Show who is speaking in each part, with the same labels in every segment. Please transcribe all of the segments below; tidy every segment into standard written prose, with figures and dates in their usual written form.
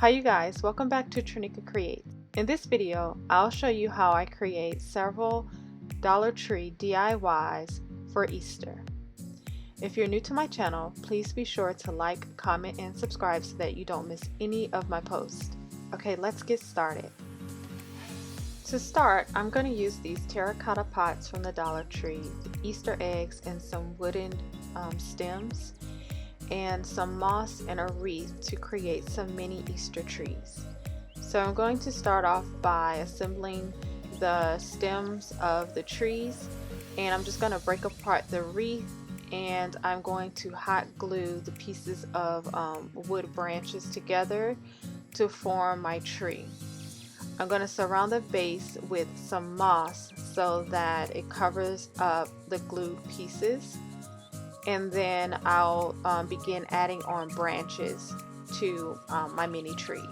Speaker 1: Hi you guys, welcome back to Trinica Creates. In this video, I'll show you how I create several Dollar Tree DIYs for Easter. If you're new to my channel, please be sure to like, comment, and subscribe so that you don't miss any of my posts. Okay, let's get started. To start, I'm going to use these terracotta pots from the Dollar Tree, Easter eggs, and some wooden stems, and some moss and a wreath to create some mini Easter trees. So I'm going to start off by assembling the stems of the trees, and I'm just going to break apart the wreath, and I'm going to hot glue the pieces of wood branches together to form my tree. I'm going to surround the base with some moss so that it covers up the glued pieces, and then I'll begin adding on branches to my mini trees.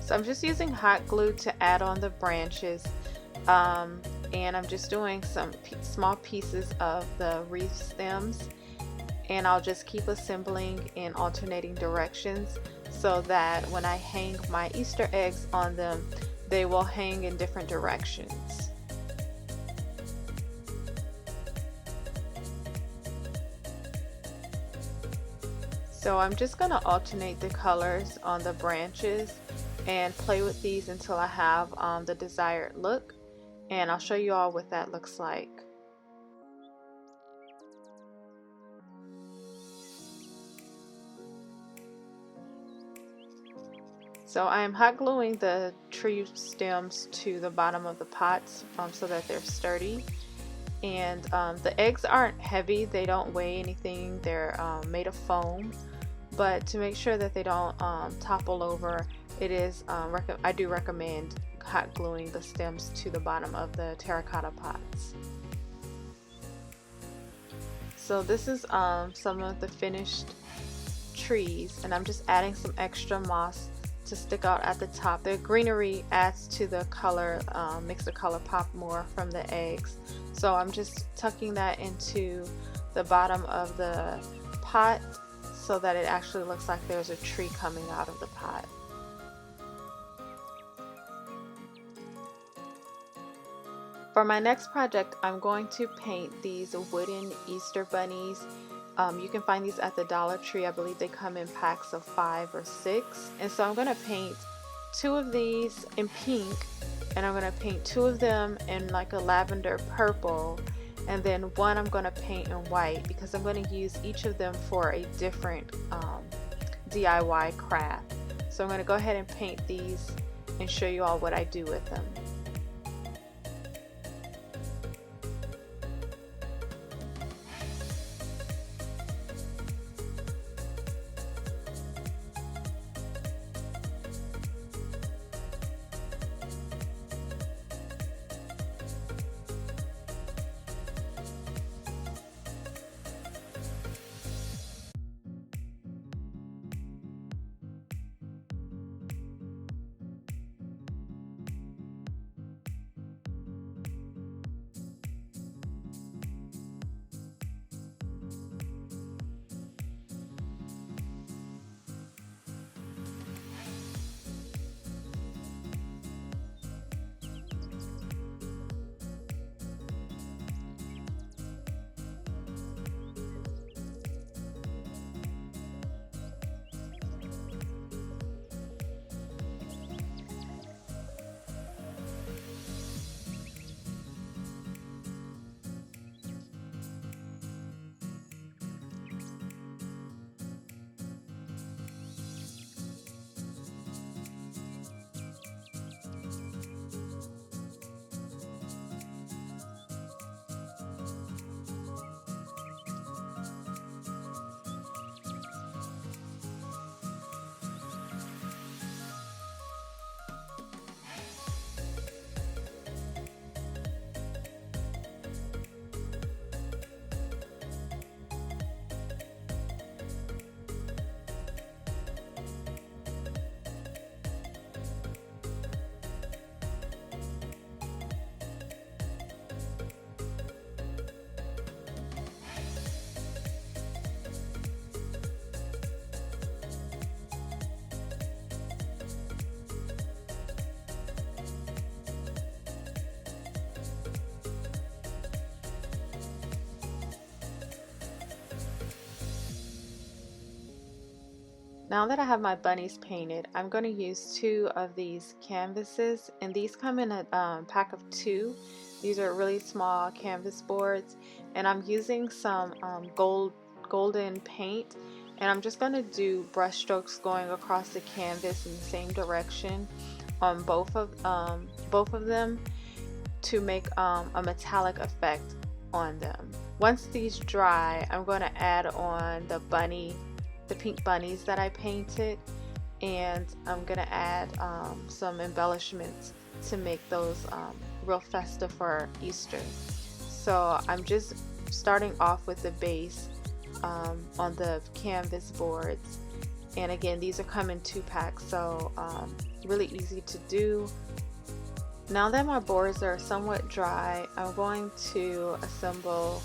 Speaker 1: So I'm just using hot glue to add on the branches, and I'm just doing some small pieces of the wreath stems, and I'll just keep assembling in alternating directions so that when I hang my Easter eggs on them, they will hang in different directions. So I'm just going to alternate the colors on the branches and play with these until I have the desired look, and I'll show you all what that looks like. So I am hot gluing the tree stems to the bottom of the pots so that they're sturdy, and the eggs aren't heavy, they don't weigh anything, they're made of foam, but to make sure that they don't topple over, it is I do recommend hot gluing the stems to the bottom of the terracotta pots. So this is some of the finished trees, and I'm just adding some extra moss to stick out at the top. The greenery adds to the color, makes the color pop more from the eggs. So I'm just tucking that into the bottom of the pot so that it actually looks like there's a tree coming out of the pot. For my next project, I'm going to paint these wooden Easter bunnies. You can find these at the Dollar Tree. I believe they come in packs of 5 or 6. And so I'm going to paint 2 of these in pink, and I'm going to paint 2 of them in like a lavender purple, and then one I'm going to paint in white because I'm going to use each of them for a different DIY craft. So I'm going to go ahead and paint these and show you all what I do with them. Now that I have my bunnies painted, I'm going to use 2 of these canvases, and these come in a pack of 2. These are really small canvas boards, and I'm using some golden paint, and I'm just going to do brush strokes going across the canvas in the same direction on both of them to make a metallic effect on them. Once these dry, I'm going to add on the pink bunnies that I painted, and I'm going to add some embellishments to make those real festive for Easter. So I'm just starting off with the base on the canvas boards, and again, these are come in 2 packs, so really easy to do. Now that my boards are somewhat dry, I'm going to assemble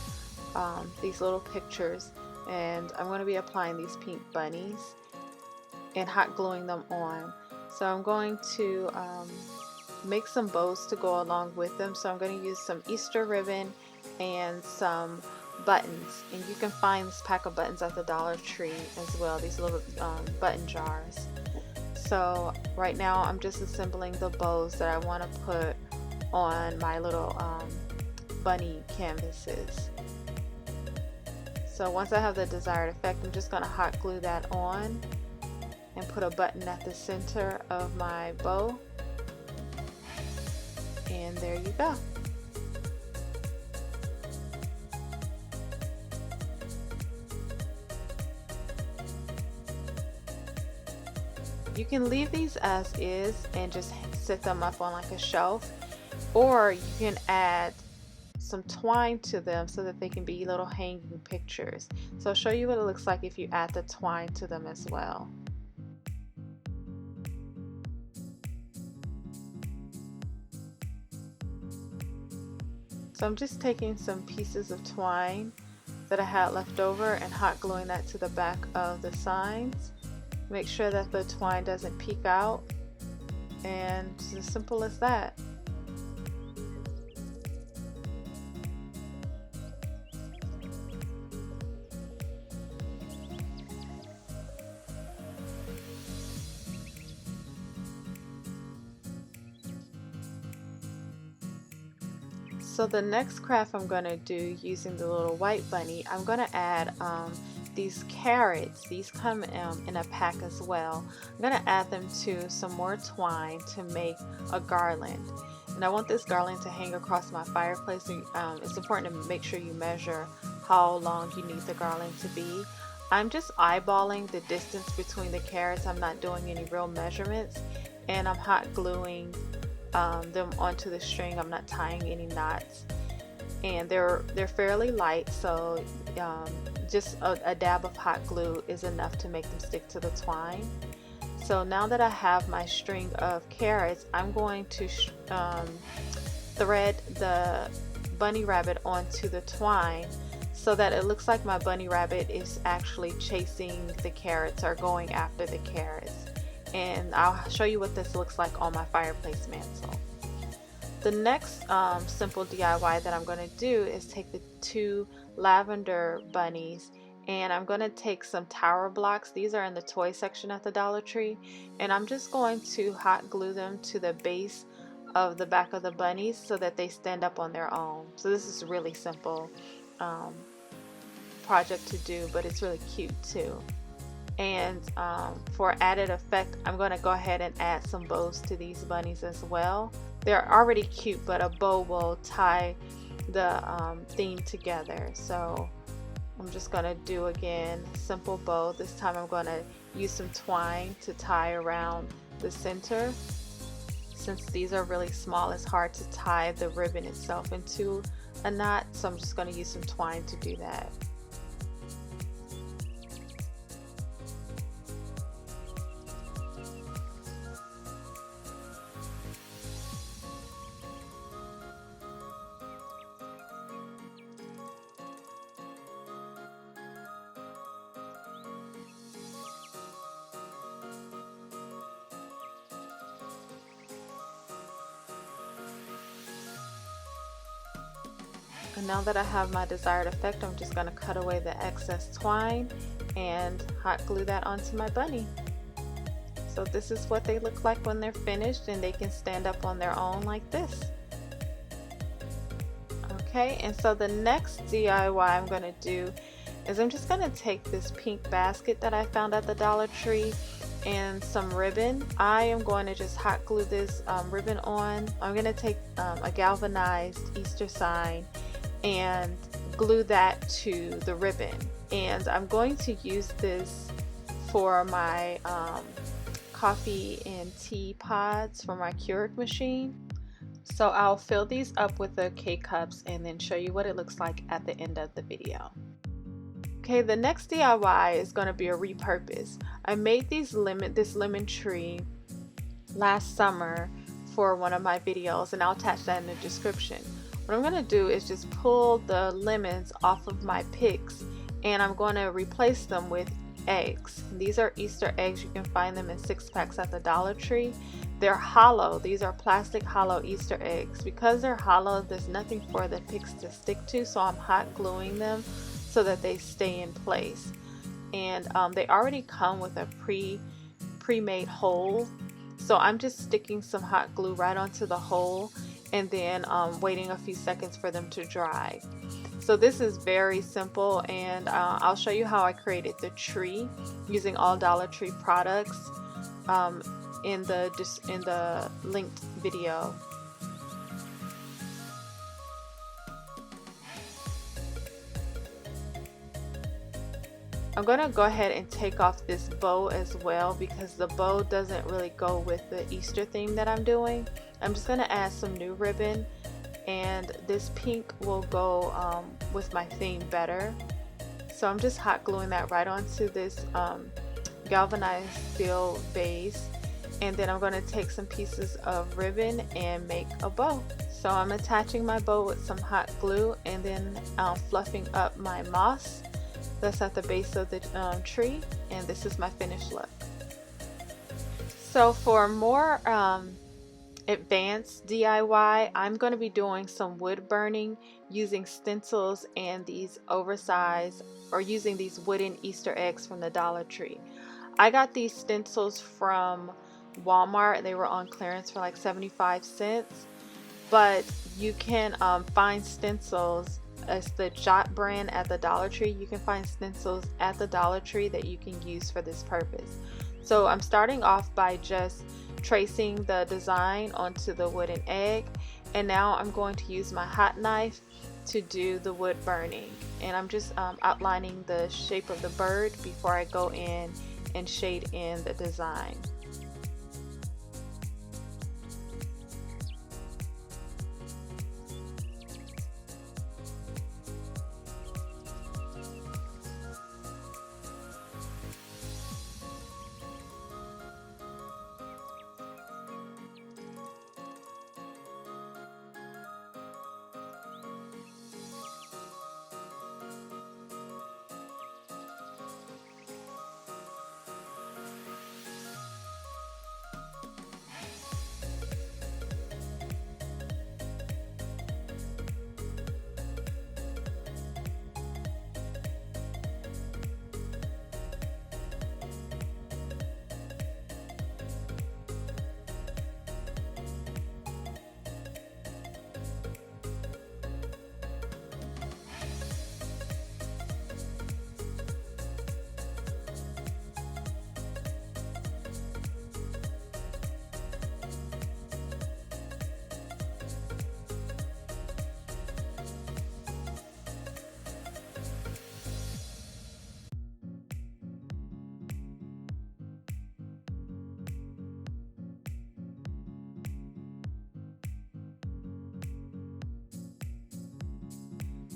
Speaker 1: these little pictures, and I'm going to be applying these pink bunnies and hot gluing them on. So I'm going to make some bows to go along with them. So I'm going to use some Easter ribbon and some buttons, and you can find this pack of buttons at the Dollar Tree as well, these little button jars. So right now I'm just assembling the bows that I want to put on my little bunny canvases. So once I have the desired effect, I'm just going to hot glue that on and put a button at the center of my bow, and there you go. You can leave these as is and just set them up on like a shelf, or you can add some twine to them so that they can be little hanging pictures. So I'll show you what it looks like if you add the twine to them as well. So I'm just taking some pieces of twine that I had left over and hot gluing that to the back of the signs. Make sure that the twine doesn't peek out, and it's as simple as that. So the next craft I'm going to do using the little white bunny, I'm going to add these carrots. These come in a pack as well. I'm going to add them to some more twine to make a garland. And I want this garland to hang across my fireplace. It's important to make sure you measure how long you need the garland to be. I'm just eyeballing the distance between the carrots. I'm not doing any real measurements, and I'm hot gluing them onto the string. I'm not tying any knots, and they're fairly light, so just a dab of hot glue is enough to make them stick to the twine. So now that I have my string of carrots, I'm going to thread the bunny rabbit onto the twine so that it looks like my bunny rabbit is actually chasing the carrots or going after the carrots. And I'll show you what this looks like on my fireplace mantle. The next simple DIY that I'm going to do is take the 2 lavender bunnies, and I'm going to take some tower blocks. These are in the toy section at the Dollar Tree, and I'm just going to hot glue them to the base of the back of the bunnies so that they stand up on their own. So this is a really simple project to do, but it's really cute too. And for added effect, I'm going to go ahead and add some bows to these bunnies as well. They're already cute, but a bow will tie the theme together. So I'm just going to do again simple bow. This time I'm going to use some twine to tie around the center. Since these are really small, it's hard to tie the ribbon itself into a knot, so I'm just going to use some twine to do that. And now that I have my desired effect, I'm just going to cut away the excess twine and hot glue that onto my bunny. So this is what they look like when they're finished, and they can stand up on their own like this. Okay, and so the next DIY I'm going to do is I'm just going to take this pink basket that I found at the Dollar Tree and some ribbon. I am going to just hot glue this ribbon on. I'm going to take a galvanized Easter sign and glue that to the ribbon, and I'm going to use this for my coffee and tea pods for my Keurig machine. So I'll fill these up with the K-cups and then show you what it looks like at the end of the video. Okay, the next DIY is going to be a repurpose. I made this lemon tree last summer for one of my videos, and I'll attach that in the description. What I'm going to do is just pull the lemons off of my picks, and I'm going to replace them with eggs. These are Easter eggs. You can find them in 6-packs at the Dollar Tree. They're hollow. These are plastic hollow Easter eggs. Because they're hollow, there's nothing for the picks to stick to, so I'm hot gluing them so that they stay in place. And they already come with a pre-made hole, so I'm just sticking some hot glue right onto the hole and then waiting a few seconds for them to dry. So this is very simple, and I'll show you how I created the tree using all Dollar Tree products in the linked video. I'm going to go ahead and take off this bow as well, because the bow doesn't really go with the Easter theme that I'm doing. I'm just going to add some new ribbon, and this pink will go with my theme better. So I'm just hot gluing that right onto this galvanized steel base, and then I'm going to take some pieces of ribbon and make a bow. So I'm attaching my bow with some hot glue, and then fluffing up my moss that's at the base of the tree, and this is my finished look. So for more advanced DIY, I'm going to be doing some wood burning using stencils and these oversized, or using these wooden Easter eggs from the Dollar Tree. I got these stencils from Walmart. They were on clearance for like 75 cents, but you can find stencils as the Jot brand at the Dollar Tree. You can find stencils at the Dollar Tree that you can use for this purpose. So I'm starting off by just tracing the design onto the wooden egg, and now I'm going to use my hot knife to do the wood burning, and I'm just outlining the shape of the bird before I go in and shade in the design.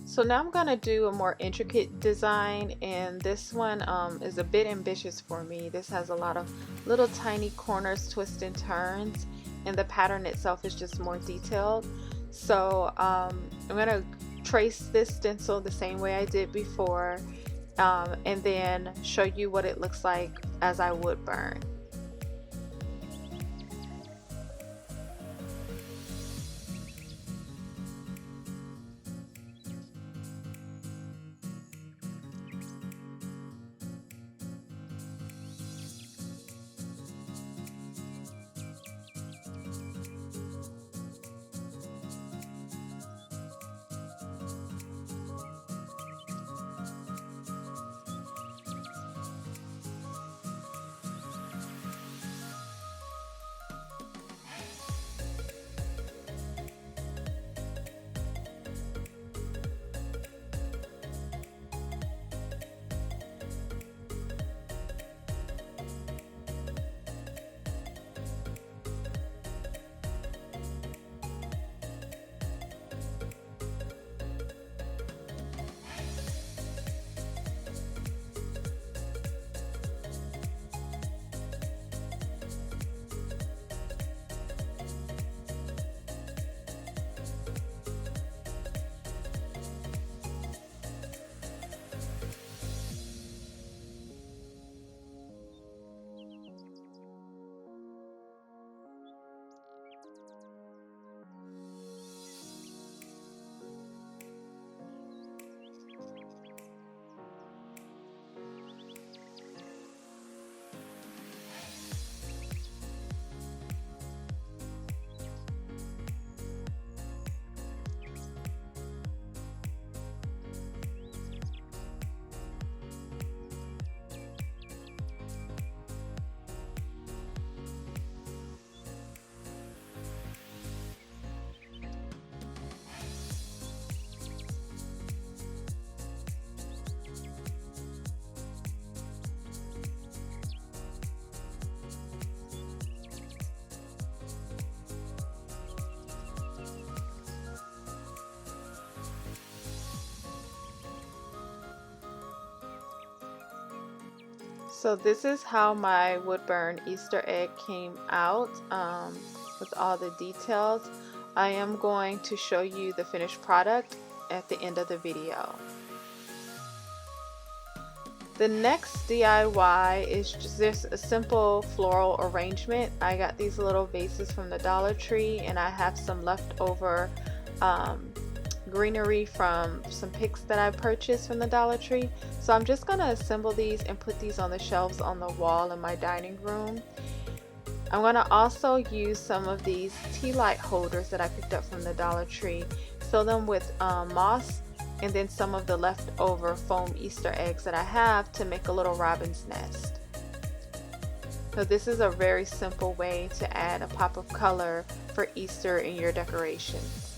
Speaker 1: So now I'm going to do a more intricate design, and this one is a bit ambitious for me. This has a lot of little tiny corners, twists and turns, and the pattern itself is just more detailed. So I'm going to trace this stencil the same way I did before, and then show you what it looks like as I wood burn. So this is how my wood burn Easter egg came out with all the details. I am going to show you the finished product at the end of the video. The next DIY is just a simple floral arrangement. I got these little vases from the Dollar Tree, and I have some leftover greenery from some picks that I purchased from the Dollar Tree. So I'm just going to assemble these and put these on the shelves on the wall in my dining room. I'm going to also use some of these tea light holders that I picked up from the Dollar Tree, fill them with moss, and then some of the leftover foam Easter eggs that I have to make a little robin's nest. So this is a very simple way to add a pop of color for Easter in your decorations.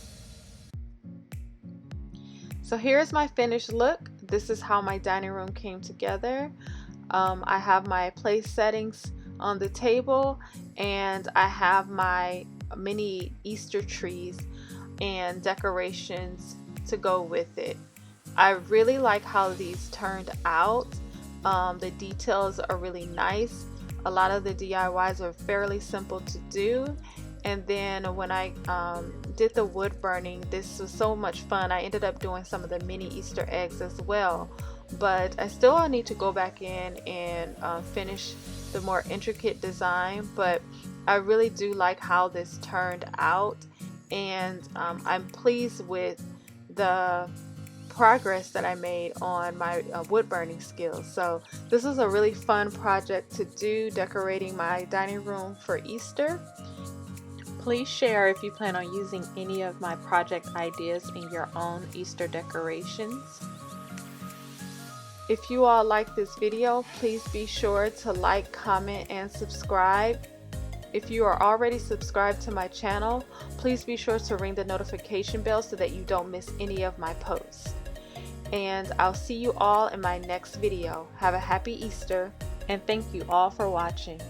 Speaker 1: So here's my finished look. This is how my dining room came together. I have my place settings on the table, and I have my mini Easter trees and decorations to go with it. I really like how these turned out. The details are really nice. A lot of the DIYs are fairly simple to do, and then when I did the wood burning, this was so much fun. I ended up doing some of the mini Easter eggs as well, but I still need to go back in and finish the more intricate design. But I really do like how this turned out, and I'm pleased with the progress that I made on my wood burning skills. So this is a really fun project to do, decorating my dining room for Easter. Please share if you plan on using any of my project ideas in your own Easter decorations. If you all like this video, please be sure to like, comment, and subscribe. If you are already subscribed to my channel, please be sure to ring the notification bell so that you don't miss any of my posts. And I'll see you all in my next video. Have a happy Easter, and thank you all for watching.